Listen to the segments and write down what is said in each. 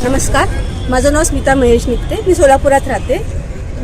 नमस्कार, माझं नाव स्मिता महेश निकते. मी सोलापुरात राहते.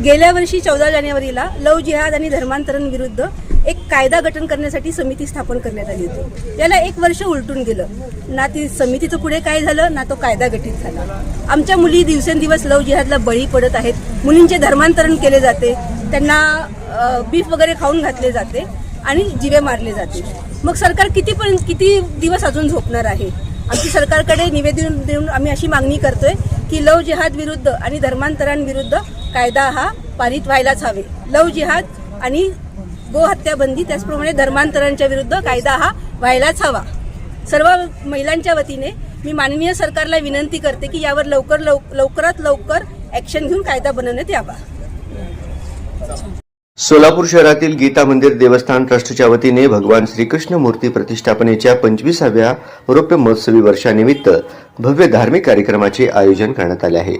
गेल्या वर्षी 14 जानेवारीला लव जिहाद आणि धर्मांतरण विरुद्ध एक कायदा गठन करण्यासाठी समिती स्थापन करण्यात आली होती. याला 1 वर्ष उलटून गेलं. ना ती समितीचं पुढे काय झालं ना तो कायदा गठीत झाला. आमच्या मुली दिवसेंदिवस लव जिहादला बळी पडत आहेत. मुलींचे धर्मांतरण केले जाते, त्यांना बीफ वगैरे खाऊन घातले जाते आणि जीवे मारले जाते. मग सरकार किती दिवस अजून झोपणार आहे? आमची सरकारकडे निवेदन देऊन आम्ही अशी मागणी करतोय की लव जिहाद विरुद्ध आणि धर्मांतरांविरुद्ध कायदा हा पारित व्हायलाच हवे. लव जिहाद आणि गोहत्या बंदी, त्याचप्रमाणे धर्मांतरांच्या विरुद्ध कायदा हा व्हायलाच हवा. सर्व महिलांच्या वतीने मी माननीय सरकारला विनंती करते की यावर लवकरात लवकर ॲक्शन घेऊन कायदा बनवण्यात यावा. सोलापूर शहरातील गीता मंदिर देवस्थान ट्रस्टच्या वतीने भगवान श्रीकृष्ण मूर्ती प्रतिष्ठापनेच्या 25व्या रौप्य महोत्सवी वर्षानिमित्त भव्य धार्मिक कार्यक्रमाचे आयोजन करण्यात आले आहे.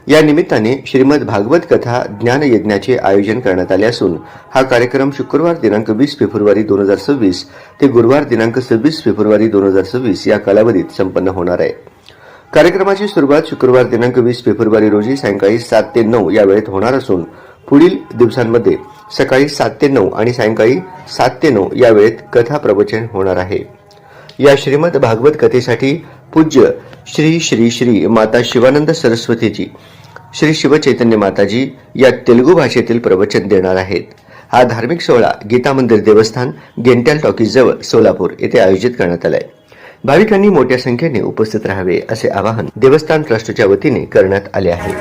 या निमित्ताने श्रीमद भागवत कथा ज्ञान यज्ञाचे आयोजन करण्यात आले असून हा कार्यक्रम शुक्रवार दिनांक 20 फेब्रुवारी 2026 ते गुरुवार दिनांक 26 फेब्रुवारी 2026 या कालावधीत संपन्न होणार आहे. कार्यक्रमाची सुरुवात शुक्रवार दिनांक 20 फेब्रुवारी रोजी सायंकाळी 7 ते 9 या वेळेत होणार असून पुढील दिवसांमध्ये सकाळी 7 ते 9 आणि सायंकाळी 7 ते 9 या वेळेत कथा प्रवचन होणार आहे. या श्रीमद भागवत कथेसाठी पूज्य श्री श्री श्री माता शिवानंद सरस्वतीजी, श्री शिवचैतन्य माताजी या तेलुगू भाषेतील प्रवचन देणार आहेत. हा धार्मिक सोहळा गीता मंदिर देवस्थान गेंट्याल टॉकीज जवळ सोलापूर येथे आयोजित करण्यात आलाय. भाविकांनी मोठ्या संख्येने उपस्थित राहावे असे आवाहन देवस्थान ट्रस्टच्या वतीने करण्यात आले आहे.